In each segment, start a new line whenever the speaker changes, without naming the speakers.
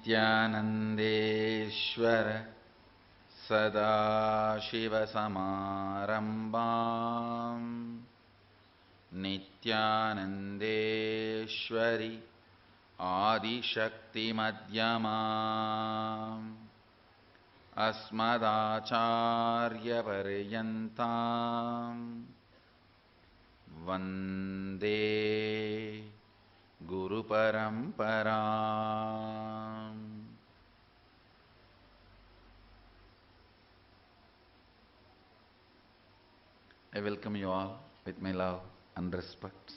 नित्यानन्देश्वर सदाशिवसमारम्भाम् नित्यानन्देश्वरि आदिशक्तिमध्यमाम् अस्मदाचार्यपर्यन्ताम् वन्दे गुरुपरम्पराम्। I welcome you all with my love and respect.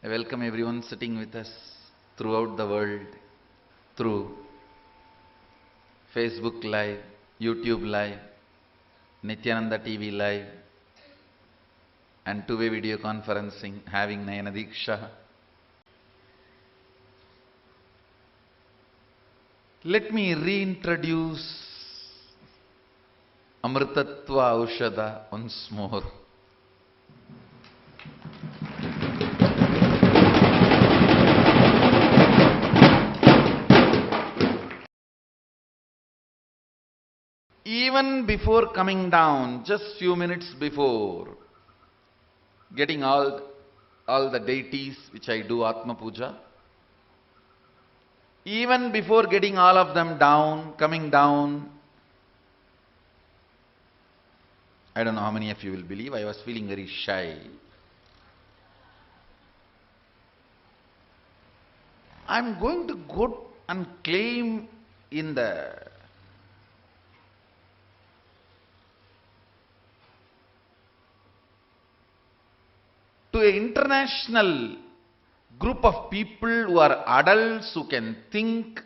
I welcome everyone sitting with us throughout the world through Facebook Live, YouTube Live, Nityananda TV Live, and two-way video conferencing having Nayana Diksha. Let me reintroduce Amritattva Aushadha once more. Even before coming down, just few minutes before, getting all the deities which I do Atma Puja, even before getting all of them down, coming down, I don't know how many of you will believe, I was feeling very shy. I'm going to go and claim in the to an international group of people who are adults, who can think,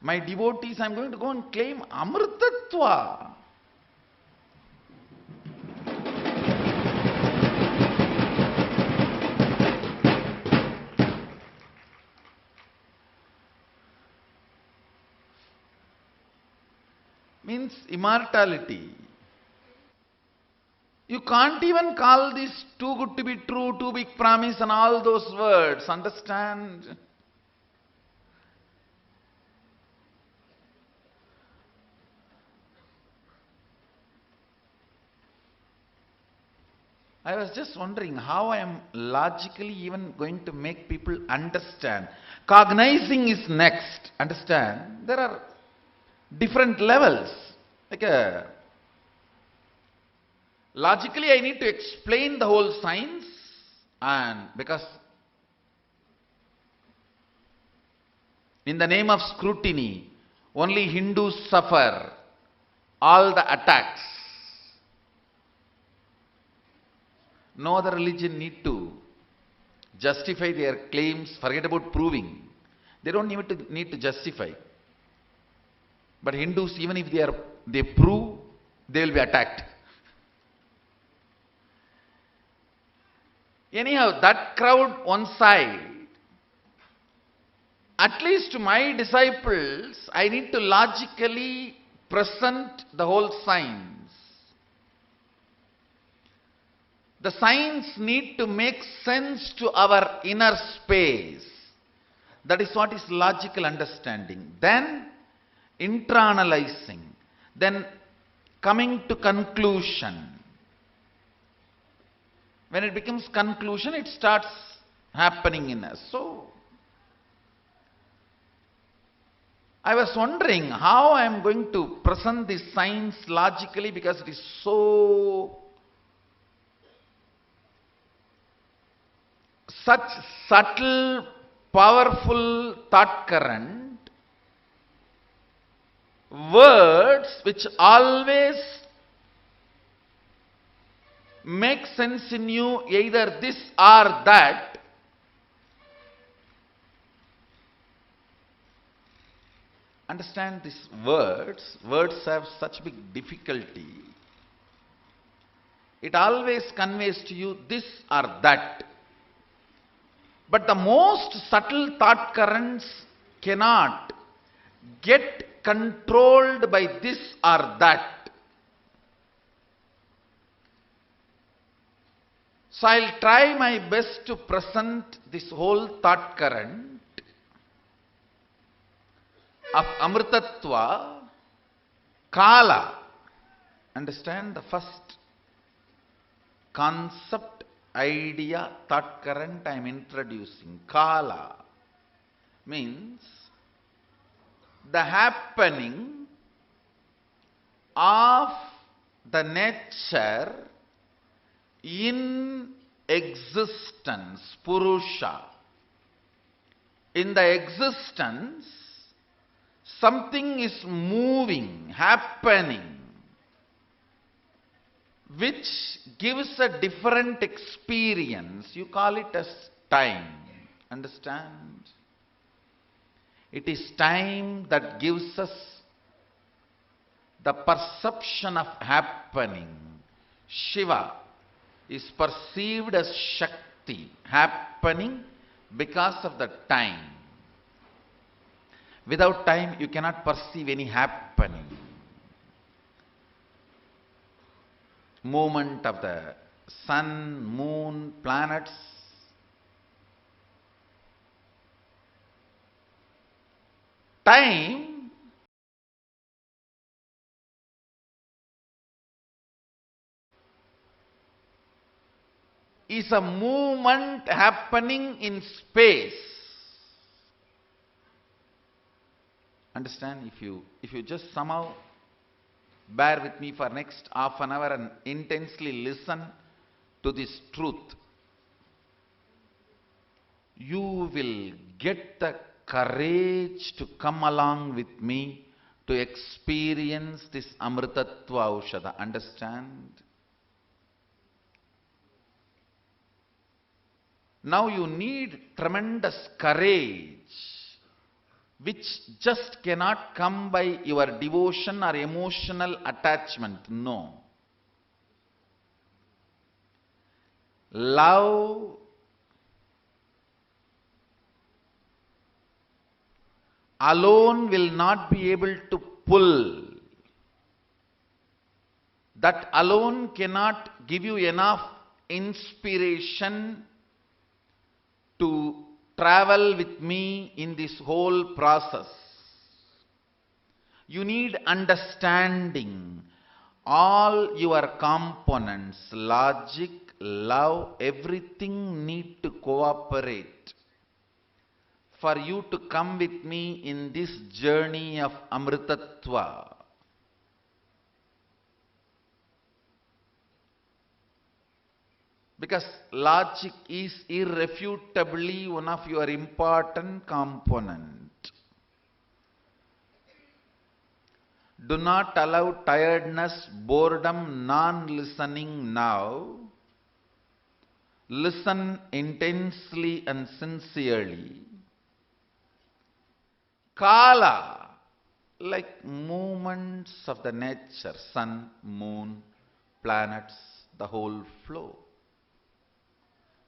my devotees, I'm going to go and claim Amritattva. Means immortality. You can't even call this too good to be true, too big promise and all those words, understand? I was just wondering how I am logically even going to make people understand. Cognizing is next, understand? There are different levels. Logically, I need to explain the whole science, and because in the name of scrutiny, only Hindus suffer all the attacks. No other religion need to justify their claims, forget about proving. They don't need to justify. But Hindus, even if they prove, they will be attacked. Anyhow, that crowd one side, at least to my disciples, I need to logically present the whole science. The science need to make sense to our inner space. That is what is logical understanding. Then internalizing. Then coming to conclusion. When it becomes conclusion, it starts happening in us. So, I was wondering how I am going to present this science logically, because it is so such subtle, powerful thought current, words which always make sense in you, either this or that. Understand these words. Words have such big difficulty. It always conveys to you this or that. But the most subtle thought currents cannot get controlled by this or that. So I'll try my best to present this whole thought current of Amritatva, Kala. Understand the first concept, idea, thought current I am introducing. Kala means the happening of the nature in existence, Purusha. In the existence, something is moving, happening, which gives a different experience. You call it as time. Understand? It is time that gives us the perception of happening. Shiva is perceived as Shakti, happening because of the time. Without time, you cannot perceive any happening. Movement of the sun, moon, planets. Time is a movement happening in space. Understand? If you just somehow bear with me for next half an hour and intensely listen to this truth, you will get the courage to come along with me to experience this Amritatva Aushadha. Understand? Now you need tremendous courage, which just cannot come by your devotion or emotional attachment. No. Love alone will not be able to pull. That alone cannot give you enough inspiration to travel with me in this whole process. You need understanding. All your components, logic, love, everything need to cooperate for you to come with me in this journey of Amritatva. Because logic is irrefutably one of your important component. Do not allow tiredness, boredom, non-listening now. Listen intensely and sincerely. Kala, like movements of the nature, sun, moon, planets, the whole flow.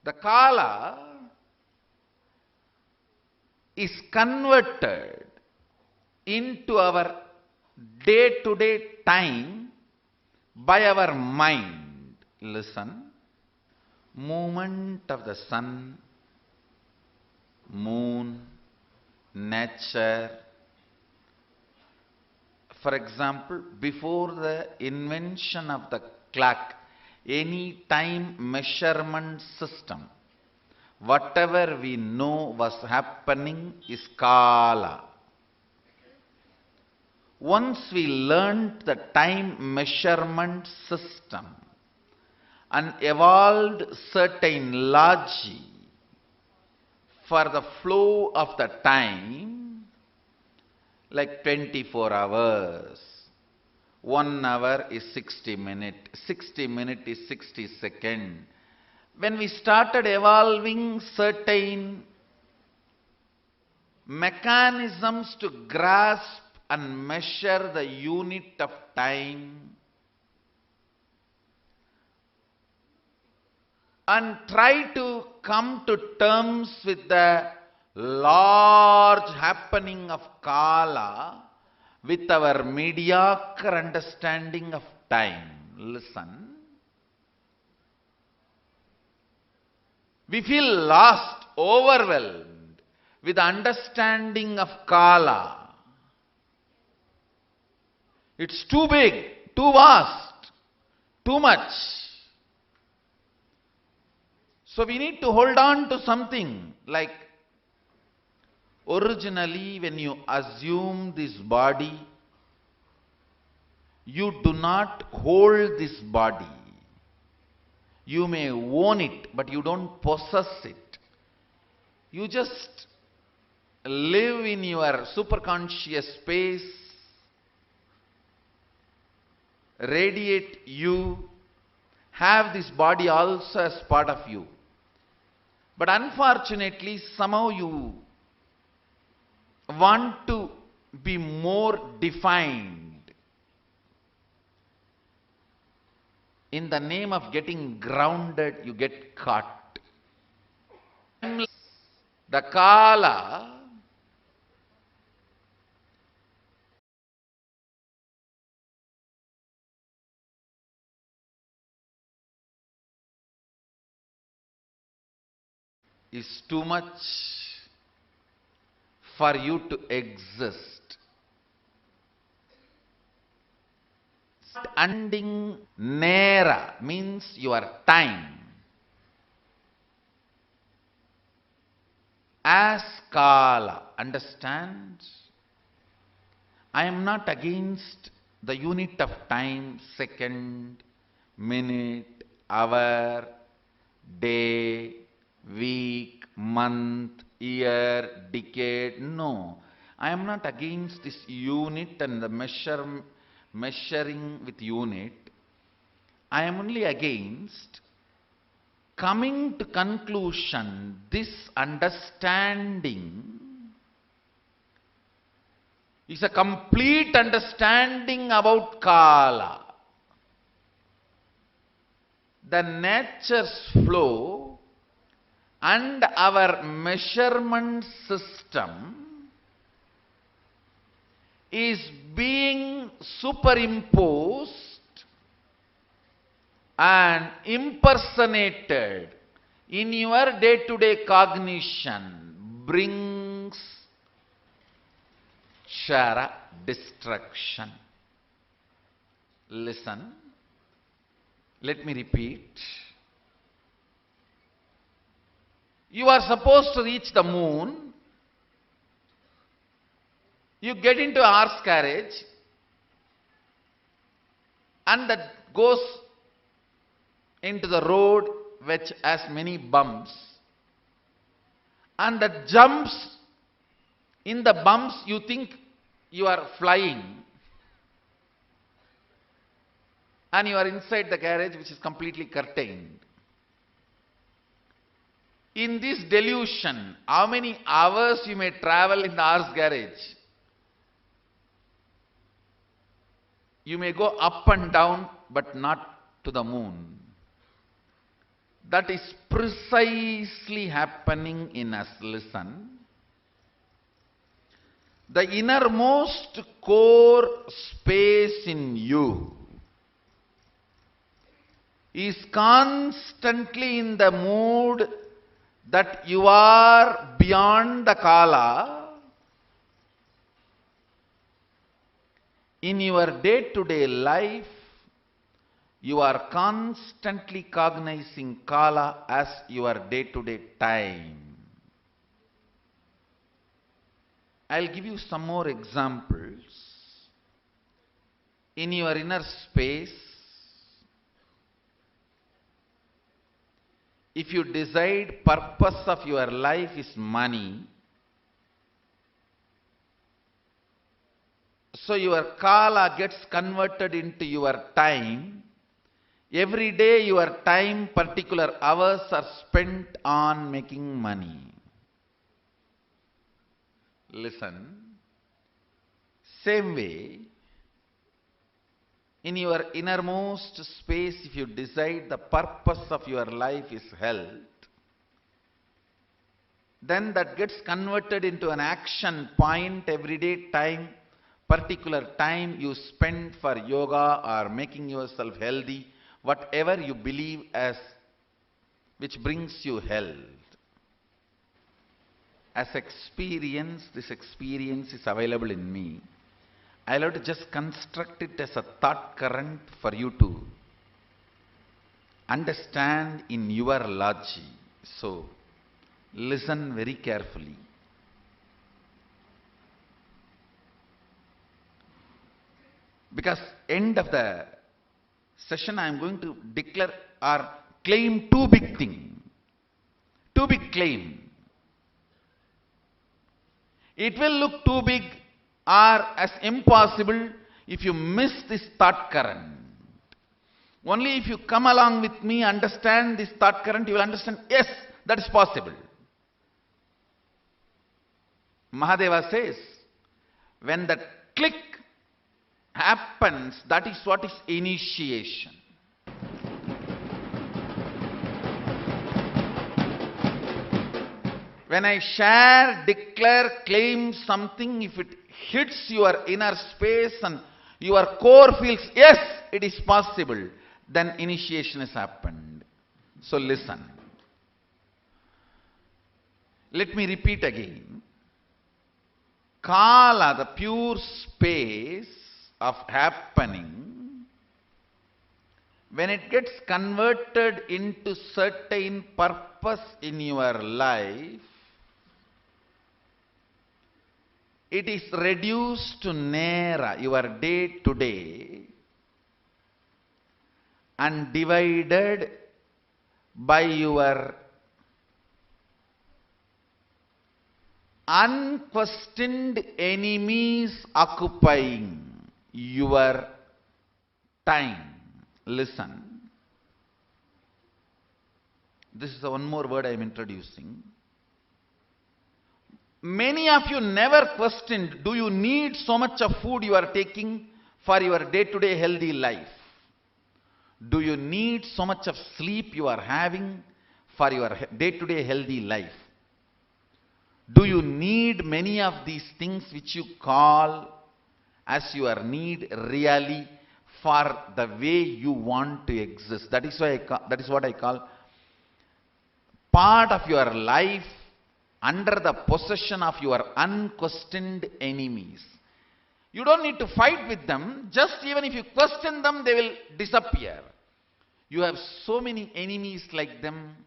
The Kala is converted into our day-to-day time by our mind. Listen, movement of the sun, moon, nature. For example, before the invention of the clock, any time measurement system, whatever we know was happening is Kala. Once we learned the time measurement system and evolved certain logic for the flow of the time, like 24 hours, 1 hour is 60 minutes, 60 minutes is 60 seconds. When we started evolving certain mechanisms to grasp and measure the unit of time and try to come to terms with the large happening of Kala with our mediocre understanding of time. Listen. We feel lost, overwhelmed with the understanding of Kala. It's too big, too vast, too much. So we need to hold on to something like, originally when you assume this body, you do not hold this body. You may own it, but you don't possess it. You just live in your superconscious space, radiate you, have this body also as part of you. But unfortunately, somehow you want to be more defined. In the name of getting grounded, you get caught. The Kala is too much for you to exist. Ending Nera means your time. As Kala, understand? I am not against the unit of time, second, minute, hour, day, week, month, year, decade. No, I am not against this unit and the measuring with unit. I am only against coming to conclusion, this understanding is a complete understanding about Kala. The nature's flow and our measurement system is being superimposed and impersonated in your day-to-day cognition, brings Kshara destruction. Listen, let me repeat. You are supposed to reach the moon. You get into a horse carriage and that goes into the road which has many bumps, and that jumps in the bumps. You think you are flying and you are inside the carriage which is completely curtained. In this delusion, how many hours you may travel in the horse carriage? You may go up and down, but not to the moon. That is precisely happening in us. Listen. The innermost core space in you is constantly in the mood that you are beyond the Kala. In your day-to-day life, you are constantly cognizing Kala as your day-to-day time. I'll give you some more examples. In your inner space, if you decide purpose of your life is money, so your Kala gets converted into your time. Every day your time, particular hours are spent on making money. Listen. Same way, in your innermost space, if you decide the purpose of your life is health, then that gets converted into an action point. Everyday time, particular time you spend for yoga or making yourself healthy, whatever you believe as which brings you health. As experience, this experience is available in me. I'll have to just construct it as a thought current for you to understand in your logic. So, listen very carefully. Because end of the session I am going to declare or claim two big things. Too big claim. It will look too big or as impossible if you miss this thought current. Only if you come along with me, understand this thought current, you will understand, yes, that is possible. Mahadeva says, when that click happens, that is what is initiation. When I share, declare, claim something, if it hits your inner space and your core feels, yes, it is possible, then initiation has happened. So listen. Let me repeat again. Kala, the pure space of happening, when it gets converted into certain purpose in your life, it is reduced to Nera, your day to day, and divided by your unquestioned enemies occupying your time. Listen. This is one more word I am introducing. Many of you never questioned, do you need so much of food you are taking for your day-to-day healthy life? Do you need so much of sleep you are having for your day-to-day healthy life? Do you need many of these things which you call as your need really for the way you want to exist? That is what I call part of your life under the possession of your unquestioned enemies. You don't need to fight with them. Just even if you question them, they will disappear. You have so many enemies like them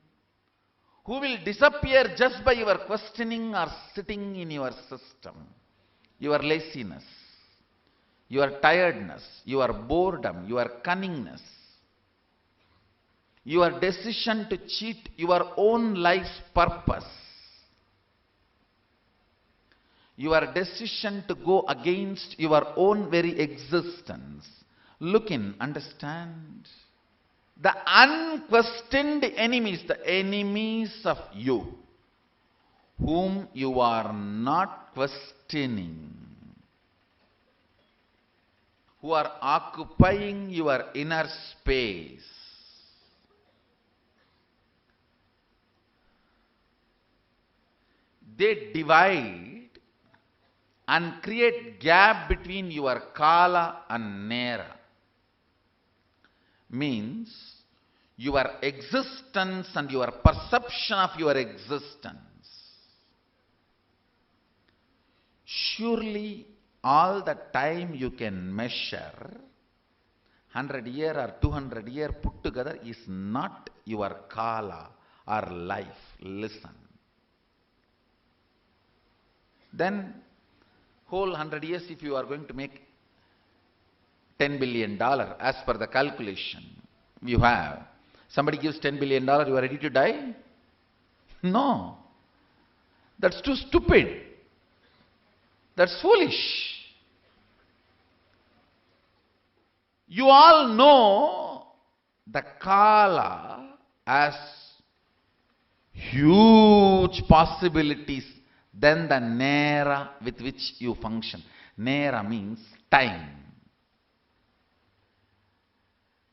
who will disappear just by your questioning or sitting in your system. Your laziness, your tiredness, your boredom, your cunningness, your decision to cheat your own life's purpose, your decision to go against your own very existence. Look in, understand. The unquestioned enemies, the enemies of you, whom you are not questioning, who are occupying your inner space, they divide and create gap between your Kala and Nera. Means your existence and your perception of your existence. Surely all the time you can measure, 100 year or 200 year put together is not your Kala or life. Listen. Then whole 100 years, if you are going to make $10 billion as per the calculation you have, somebody gives $10 billion, you are ready to die? No. That's too stupid. That's foolish. You all know the Kala as huge possibilities than the Nera with which you function. Nera means time.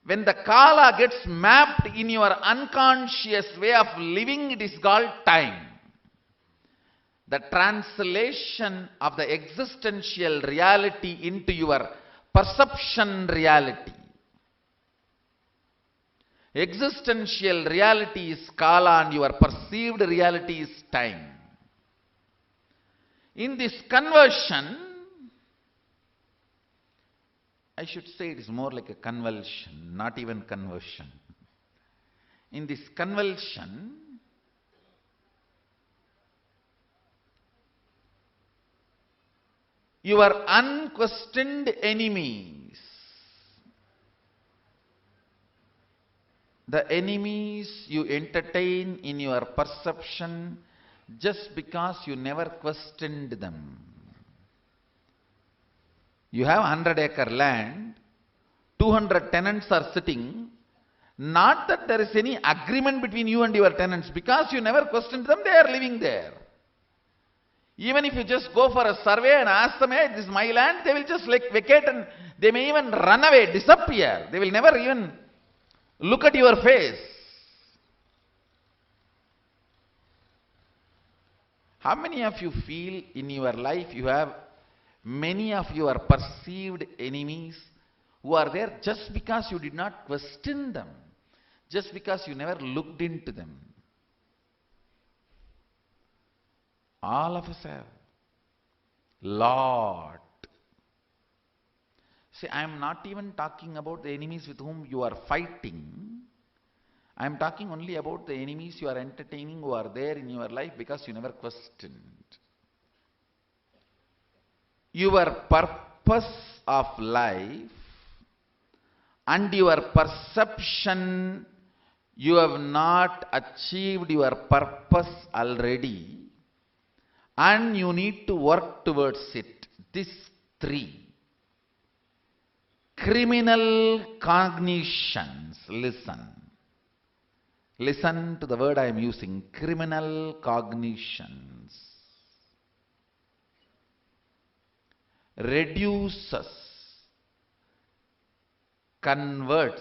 When the Kala gets mapped in your unconscious way of living, it is called time. The translation of the existential reality into your perception reality. Existential reality is Kala and your perceived reality is time. In this conversion, I should say it is more like a convulsion, not even conversion. In this convulsion, your unquestioned enemies, the enemies you entertain in your perception just because you never questioned them. You have 100-acre land, 200 tenants are sitting, not that there is any agreement between you and your tenants, because you never questioned them, they are living there. Even if you just go for a survey and ask them, hey, this is my land, they will just vacate and they may even run away, disappear. They will never even look at your face. How many of you feel in your life you have many of your perceived enemies who are there just because you did not question them, just because you never looked into them? All of us have. Lot. See, I am not even talking about the enemies with whom you are fighting. I am talking only about the enemies you are entertaining who are there in your life because you never questioned. Your purpose of life and your perception, you have not achieved your purpose already, and you need to work towards it. These three. Criminal cognitions. Listen. Listen to the word I am using. Criminal cognitions. Reduces, converts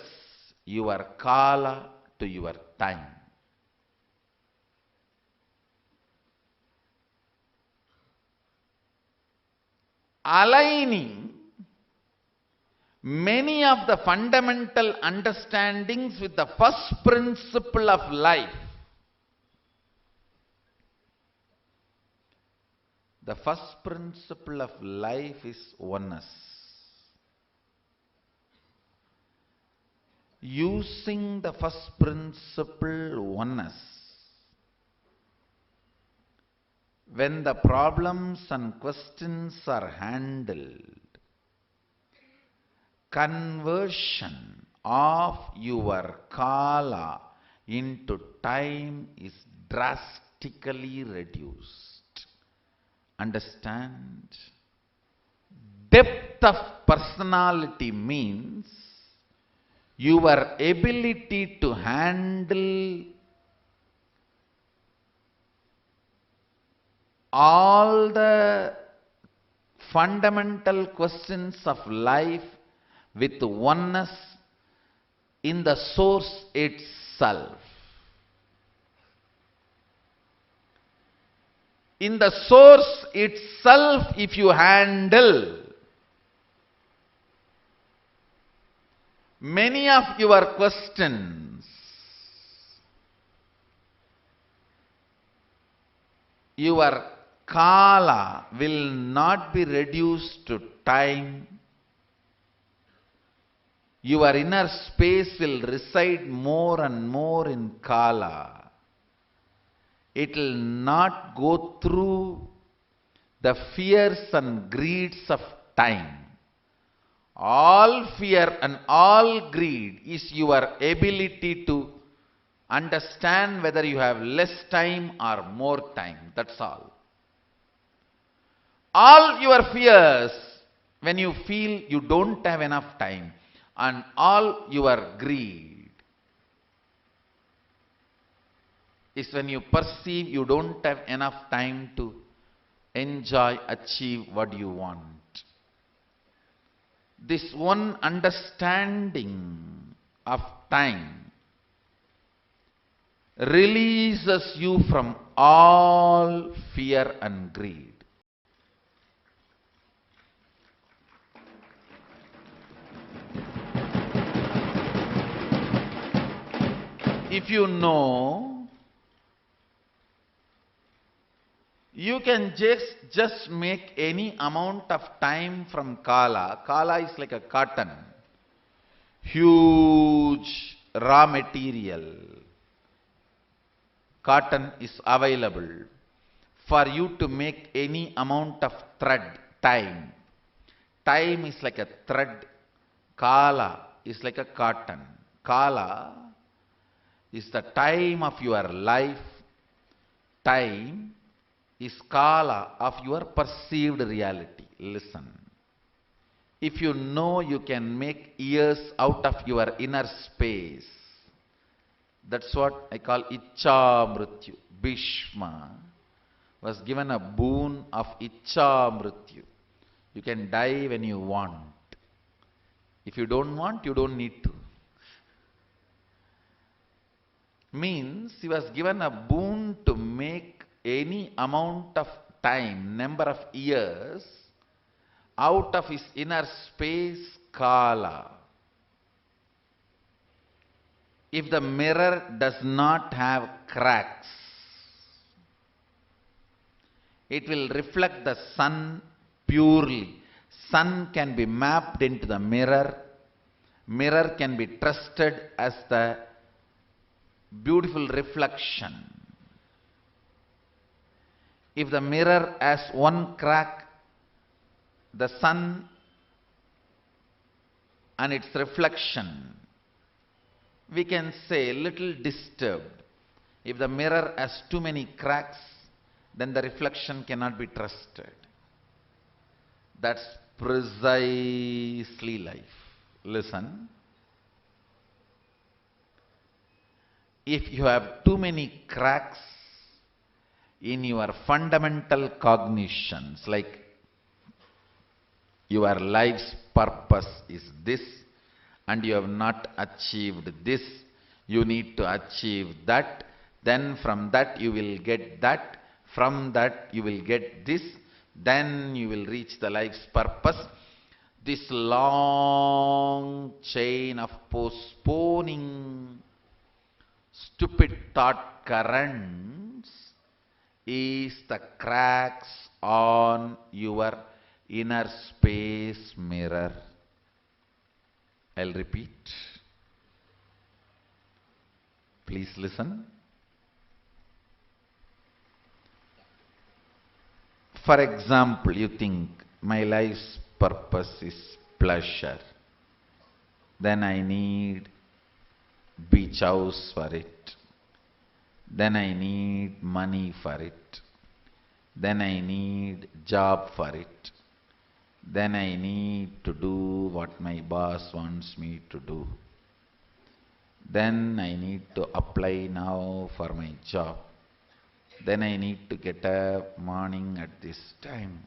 your kala to your time. Aligning many of the fundamental understandings with the first principle of life. The first principle of life is oneness. Using the first principle, oneness, when the problems and questions are handled, conversion of your kala into time is drastically reduced. Understand? Depth of personality means your ability to handle all the fundamental questions of life with oneness in the source itself. In the source itself, if you handle many of your questions, your kala will not be reduced to time. Your inner space will reside more and more in kala. It will not go through the fears and greeds of time. All fear and all greed is your ability to understand whether you have less time or more time. That's all. All your fears, when you feel you don't have enough time, and all your greed is when you perceive you don't have enough time to enjoy, achieve what you want. This one understanding of time releases you from all fear and greed. If you know You can just make any amount of time from Kala. Kala is like a cotton. Huge raw material. Cotton is available for you to make any amount of thread, time. Time is like a thread. Kala is like a cotton. Kala is the time of your life. Time is Kala of your perceived reality. Listen. If you know you can make years out of your inner space, that's what I call Ichcha Mrityu. Bhishma was given a boon of Ichcha Mrityu. You can die when you want. If you don't want, you don't need to. Means he was given a boon to make any amount of time, number of years, out of his inner space, Kala. If the mirror does not have cracks, it will reflect the sun purely. Sun can be mapped into the mirror. Mirror can be trusted as the beautiful reflection. If the mirror has one crack, the sun and its reflection, we can say little disturbed. If the mirror has too many cracks, then the reflection cannot be trusted. That's precisely life. Listen. If you have too many cracks in your fundamental cognitions, like your life's purpose is this, and you have not achieved this, you need to achieve that, then from that you will get that, from that you will get this, then you will reach the life's purpose. This long chain of postponing stupid thought currents is the cracks on your inner space mirror. I'll repeat. Please listen. For example, you think my life's purpose is pleasure. Then I need beach house for it. Then I need money for it. Then I need job for it. Then I need to do what my boss wants me to do. Then I need to apply now for my job. Then I need to get up morning at this time.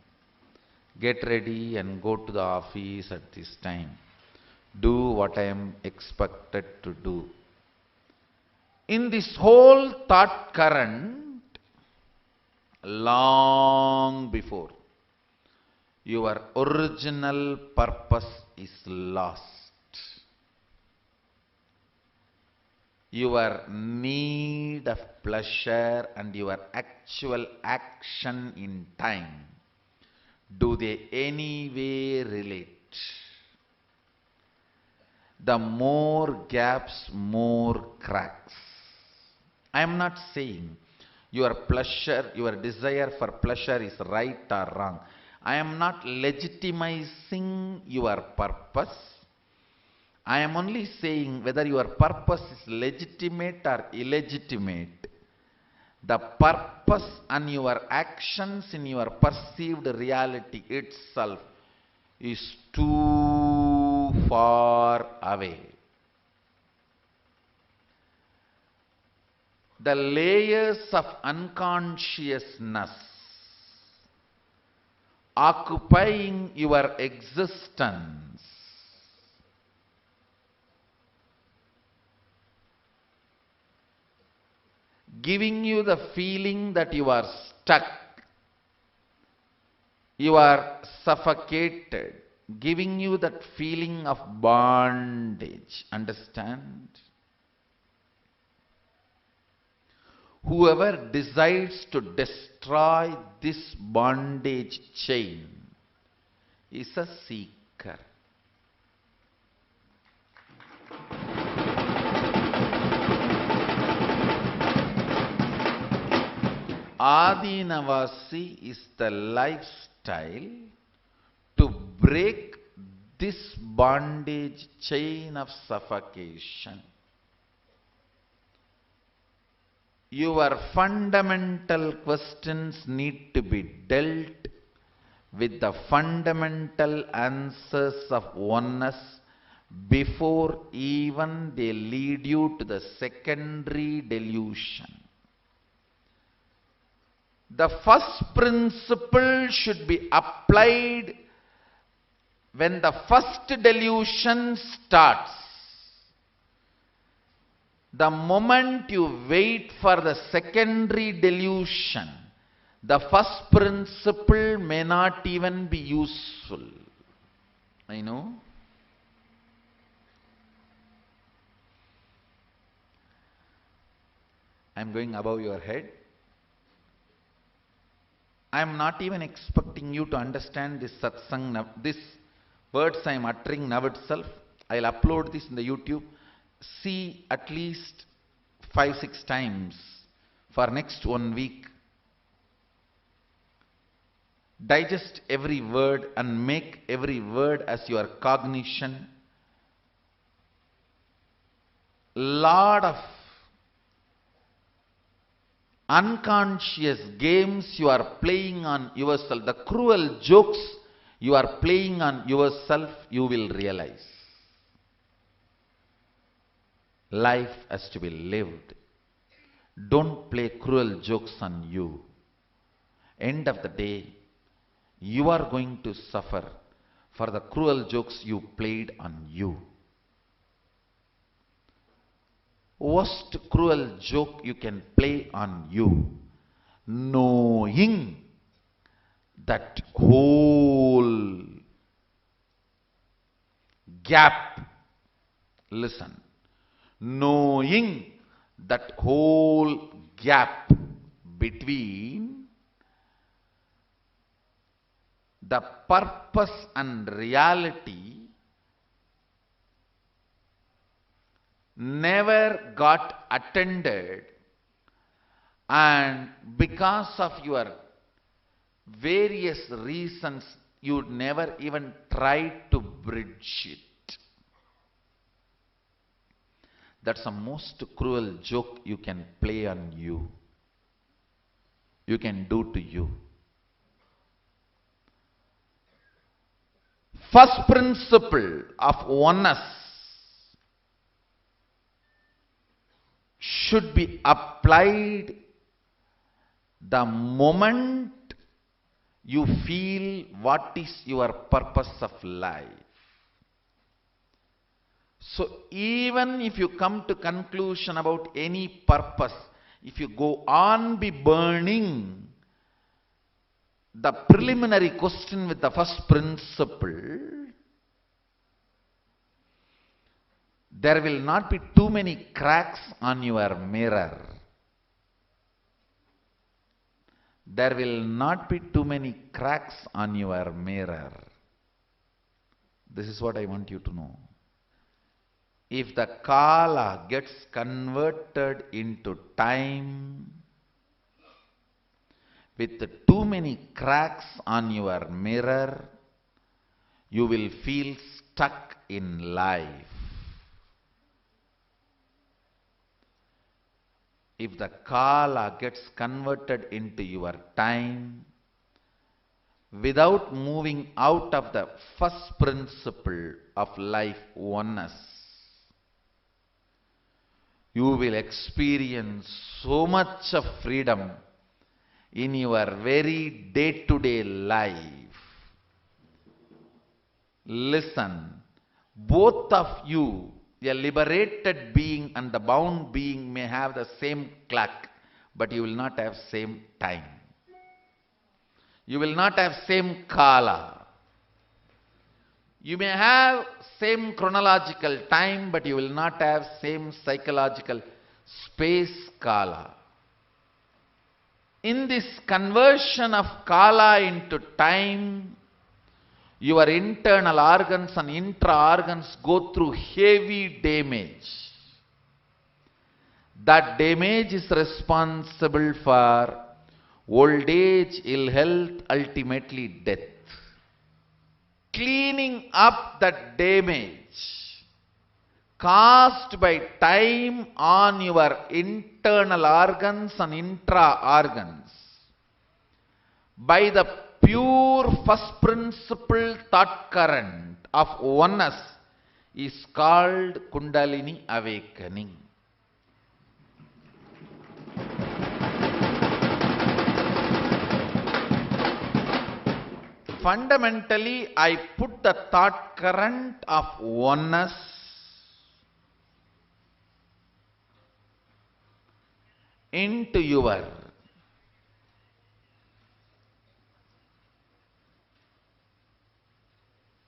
Get ready and go to the office at this time. Do what I am expected to do. In this whole thought current, long before, your original purpose is lost. Your need of pleasure and your actual action in time, do they anyway relate? The more gaps, more cracks. I am not saying your pleasure, your desire for pleasure is right or wrong. I am not legitimizing your purpose. I am only saying whether your purpose is legitimate or illegitimate. The purpose and your actions in your perceived reality itself is too far away. The layers of unconsciousness occupying your existence giving you the feeling that you are stuck, you are suffocated, giving you that feeling of bondage. Understand? Whoever decides to destroy this bondage chain is a seeker. Adinavasi is the lifestyle to break this bondage chain of suffocation. Your fundamental questions need to be dealt with the fundamental answers of oneness before even they lead you to the secondary delusion. The first principle should be applied when the first delusion starts. The moment you wait for the secondary delusion, the first principle may not even be useful. I know. I am going above your head. I am not even expecting you to understand this satsang, this words I am uttering now itself. I will upload this in the YouTube. See at least 5-6 times for next 1 week. Digest every word and make every word as your cognition. Lot of unconscious games you are playing on yourself, the cruel jokes you are playing on yourself, you will realize. Life has to be lived. Don't play cruel jokes on you. End of the day, you are going to suffer for the cruel jokes you played on you. Worst cruel joke you can play on you, knowing that whole gap, listen, knowing that whole gap between the purpose and reality never got attended, and because of your various reasons you never even tried to bridge it. That's the most cruel joke you can play on you. You can do to you. First principle of oneness should be applied the moment you feel what is your purpose of life. So even if you come to conclusion about any purpose, if you go on be burning the preliminary question with the first principle, there will not be too many cracks on your mirror. There will not be too many cracks on your mirror. This is what I want you to know. If the Kala gets converted into time with too many cracks on your mirror, you will feel stuck in life. If the Kala gets converted into your time, without moving out of the first principle of life, oneness, you will experience so much of freedom in your very day-to-day life. Listen, both of you, a liberated being and the bound being, may have the same clock, but you will not have same time. You will not have same Kala. You may have same chronological time, but you will not have same psychological space Kala. In this conversion of kala into time, your internal organs and intra-organs go through heavy damage. That damage is responsible for old age, ill health, ultimately death. Cleaning up that damage caused by time on your internal organs and intra-organs by the pure first principle thought current of oneness is called Kundalini awakening. Fundamentally, I put the thought current of oneness into your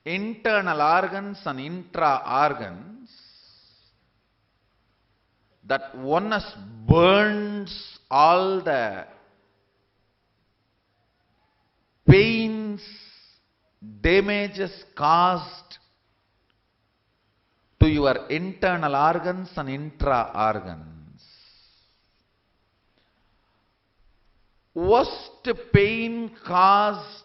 internal organs and intra-organs. That oneness burns all the pains, damages caused to your internal organs and intra-organs. Worst pain caused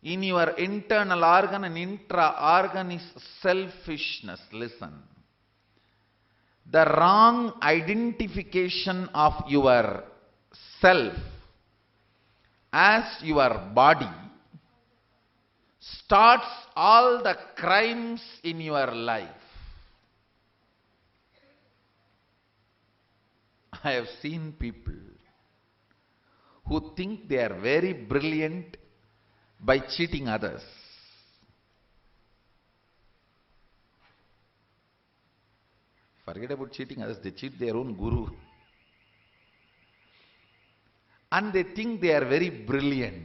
in your internal organ and intra-organ is selfishness. Listen. The wrong identification of your self as your body starts all the crimes in your life. I have seen people who think they are very brilliant by cheating others. Forget about cheating others, they cheat their own guru. And they think they are very brilliant.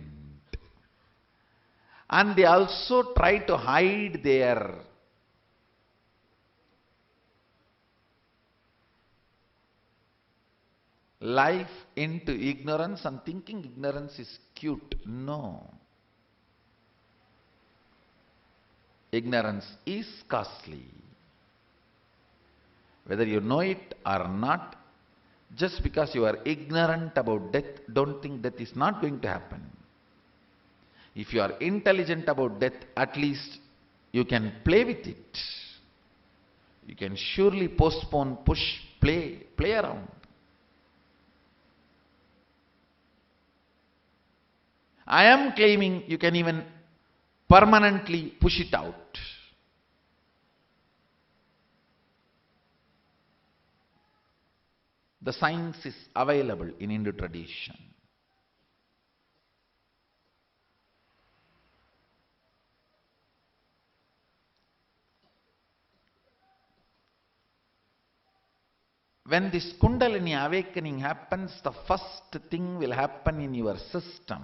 And they also try to hide their life into ignorance and thinking ignorance is cute. No. Ignorance is costly. Whether you know it or not, just because you are ignorant about death, don't think death is not going to happen. If you are intelligent about death, at least you can play with it. You can surely postpone, push, play around. I am claiming you can even permanently push it out. The science is available in Hindu tradition. When this Kundalini awakening happens, the first thing will happen in your system.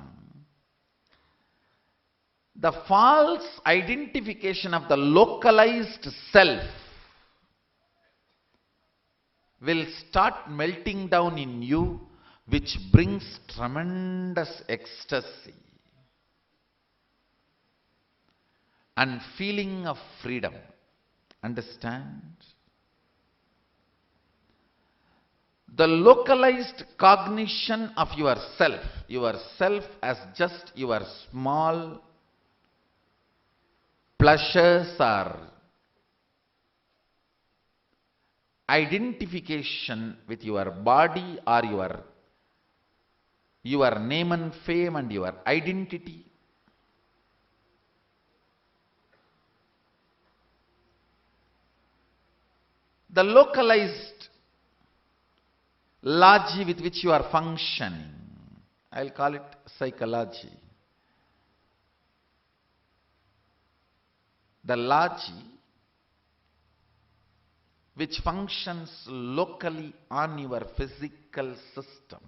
The false identification of the localized self will start melting down in you, which brings tremendous ecstasy and feeling of freedom. Understand? The localized cognition of yourself as just your small pleasures or identification with your body or your name and fame and your identity. The localized logy with which you are functioning, I'll call it psychology. The logy which functions locally on your physical system.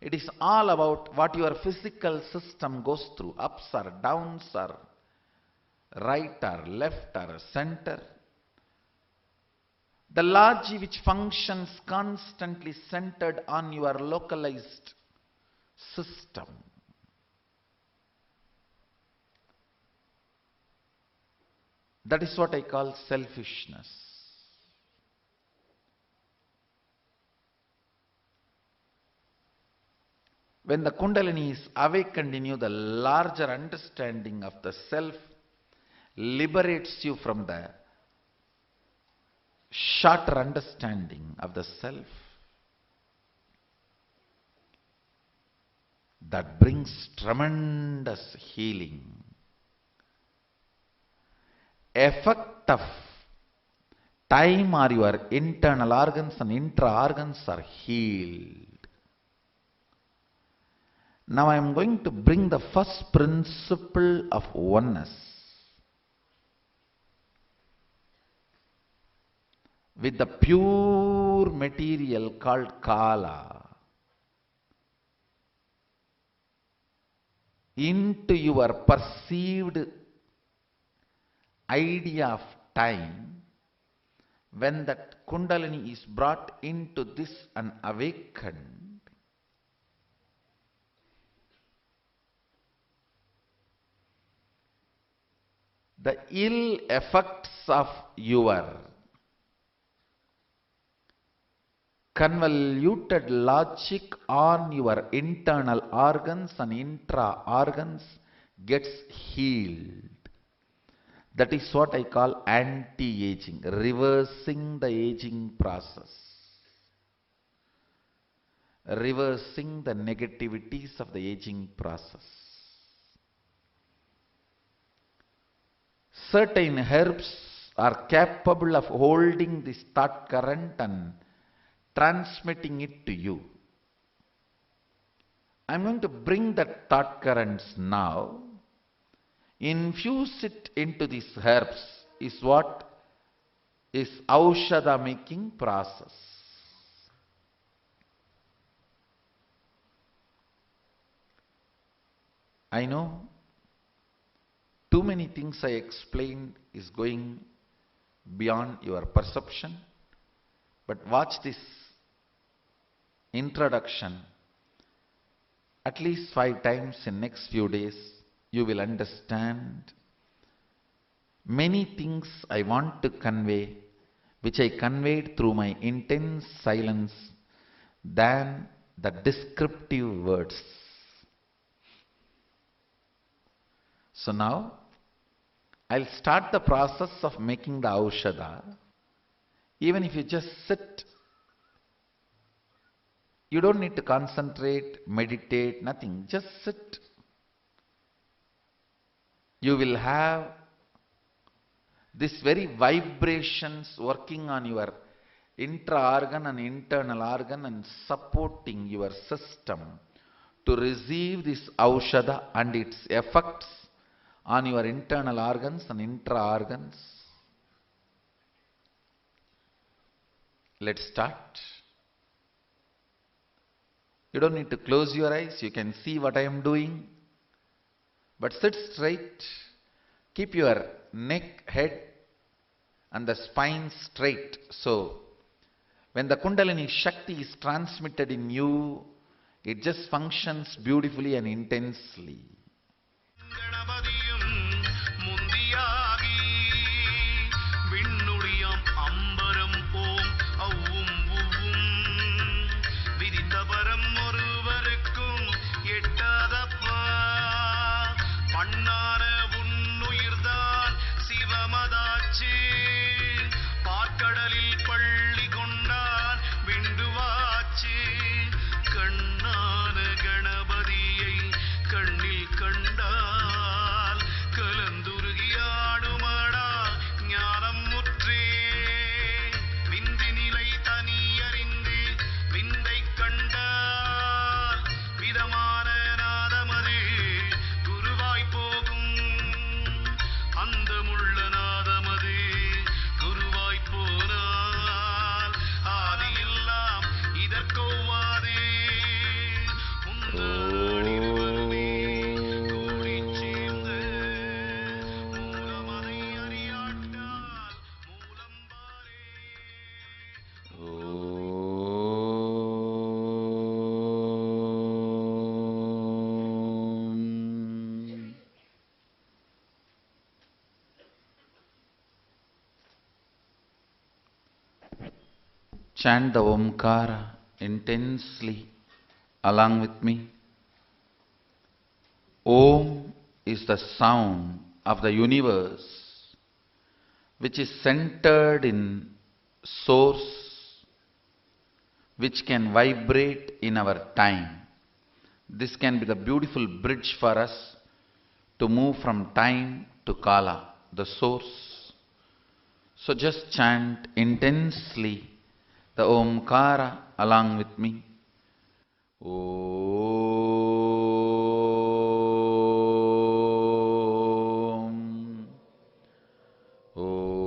It is all about what your physical system goes through, ups or downs or right or left or center. The Laji which functions constantly centered on your localized system. That is what I call selfishness. When the Kundalini is awakened in you, the larger understanding of the self liberates you from the shorter understanding of the self. That brings tremendous healing. Effect of time or your internal organs and intra-organs are healed. Now I am going to bring the first principle of oneness with the pure material called Kala into your perceived idea of time. When that Kundalini is brought into this and awakened, the ill effects of your convoluted logic on your internal organs and intra-organs gets healed. That is what I call anti-aging, reversing the aging process, reversing the negativities of the aging process. Certain herbs are capable of holding this thought current and transmitting it to you. I am going to bring that thought currents now, infuse it into these herbs, is what is Aushadha making process. I know too many things I explained is going beyond your perception, but watch this introduction at least 5 times in next few days. You will understand many things I want to convey, which I conveyed through my intense silence, than the descriptive words. So now, I'll start the process of making the Aushadha. Even if you just sit, you don't need to concentrate, meditate, nothing. Just sit. You will have these very vibrations working on your intra-organ and internal organ and supporting your system to receive this Aushadha and its effects on your internal organs and intra-organs. Let's start. You don't need to close your eyes. You can see what I am doing. But sit straight. Keep your neck, head and the spine straight. So, when the Kundalini Shakti is transmitted in you, it just functions beautifully and intensely.
கண்ணான கணபதியை கண்ணில் கண்டால்
Chant the Omkara intensely along with me. Om is the sound of the universe which is centered in source, which can vibrate in our time. This can be the beautiful bridge for us to move from time to Kala, the source. So just chant intensely the Omkara along with me. Om. Om.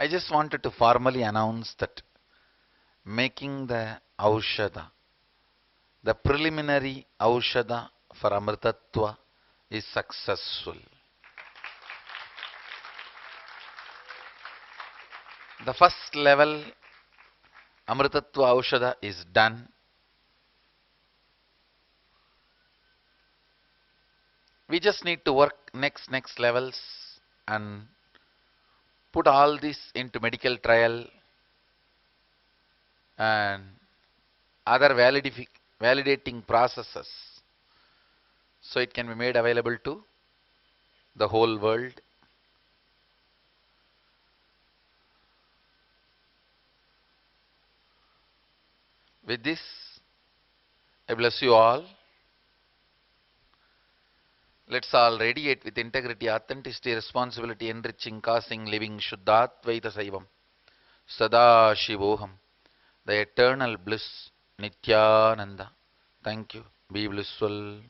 I just wanted to formally announce that making the Aushadha, the preliminary Aushadha for Amritattva is successful. The first level Amritattva Aushadha is done. We just need to work next levels and put all this into medical trial and other validating processes so it can be made available to the whole world. With this, I bless you all. Let's all radiate with integrity, authenticity, responsibility, enriching, causing, living, Shuddhatvaita Saivam, Sada Shivoham, the eternal bliss, Nityananda. Thank you. Be blissful.